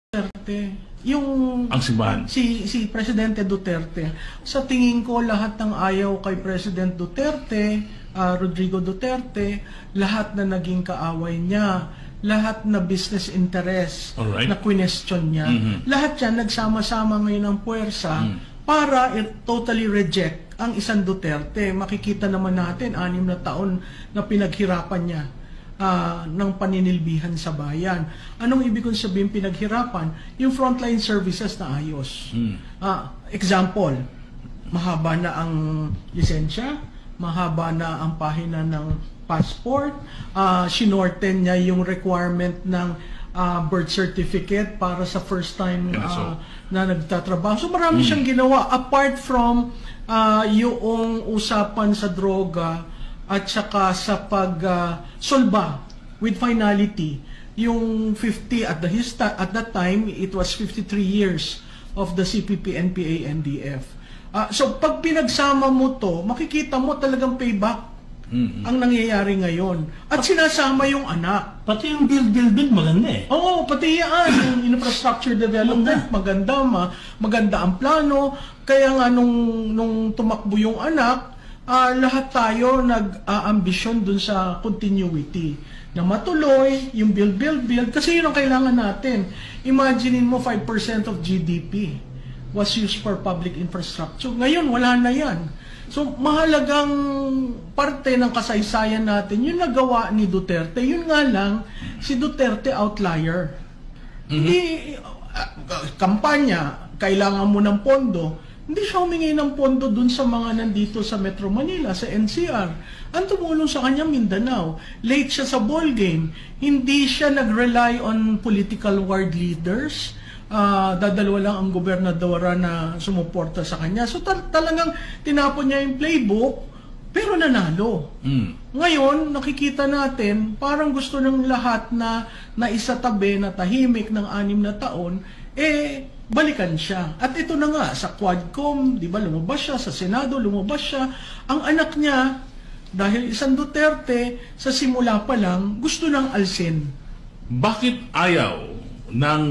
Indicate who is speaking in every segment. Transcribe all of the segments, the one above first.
Speaker 1: Duterte. Yung
Speaker 2: Ang simbahan.
Speaker 1: si Presidente Duterte. Sa tingin ko lahat ng ayaw kay President Duterte, Rodrigo Duterte, lahat na naging kaaway niya, lahat na business interest
Speaker 2: Alright.
Speaker 1: na question niya, lahat yan nagsama-sama ngayon ng puwersa para totally reject ang isang Duterte. Makikita naman natin 6 na taon na pinaghirapan niya ng paninilbihan sa bayan. Anong ibig kong sabihin pinaghirapan? Yung frontline services na ayos. Example, mahaba na ang lisensya, mahaba na ang pahina ng passport, sinorten niya yung requirement ng birth certificate para sa first time na nagtatrabaho. So marami siyang ginawa apart from yung usapan sa droga at saka sa pag-solba with finality. Yung 50 at that time, it was 53 years of the CPP, NPA, NDF. So pag pinagsama mo to, makikita mo talagang payback ang nangyayari ngayon. At sinasama yung anak.
Speaker 3: Pati yung build maganda eh.
Speaker 1: Oo, pati yan. Yung infrastructure development, maganda ang plano. Kaya nga nung tumakbo yung anak, lahat tayo nag-ambisyon dun sa continuity na matuloy yung build kasi yun ang kailangan natin. Imaginein mo 5% of GDP was used for public infrastructure. Ngayon wala na yan. So mahalagang parte ng kasaysayan natin yung nagawa ni Duterte. Yun nga lang, si Duterte outlier. Hindi kampanya, kailangan mo ng pondo. Hindi siya humingi ng pondo dun sa mga nandito sa Metro Manila, sa NCR. Ang tumulong sa kanya, Mindanao. Late siya sa ball game. Hindi siya nag-rely on political world leaders. Dadalawa lang ang gobernadora na sumuporta sa kanya. So talagang tinapon niya yung playbook, pero nanalo. Ngayon, nakikita natin, parang gusto ng lahat na naisatabi na tahimik ng 6 na taon, balikan siya. At ito na nga, sa Quadcom, di ba, lumabas siya, sa Senado, lumabas siya. Ang anak niya, dahil isang Duterte, sa simula pa lang, gusto ng alsin.
Speaker 2: Bakit ayaw ng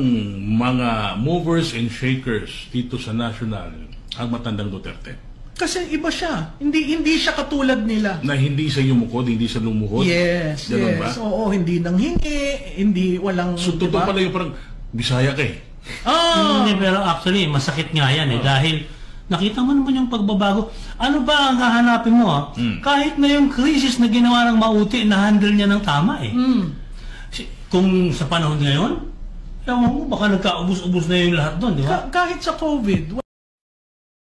Speaker 2: mga movers and shakers dito sa national ang matandang Duterte?
Speaker 1: Kasi iba siya. Hindi siya katulad nila.
Speaker 2: Na hindi sa yumukod, hindi sa lumuhod?
Speaker 1: Yes,
Speaker 2: Ganun
Speaker 1: yes.
Speaker 2: ba?
Speaker 1: Oo, hindi nanghingi, hindi walang...
Speaker 2: So, totoo pala yung parang, Bisaya ka eh.
Speaker 3: Hindi, pero actually, masakit nga yan eh. Dahil, nakita mo naman yung pagbabago. Ano ba ang hahanapin mo? Kahit na yung crisis na ginawa ng Mauti, na-handle niya ng tama eh. Kung sa panahon ngayon, ewan mo, baka nagkaubos-ubos na yung lahat doon, di ba?
Speaker 1: Kahit sa COVID,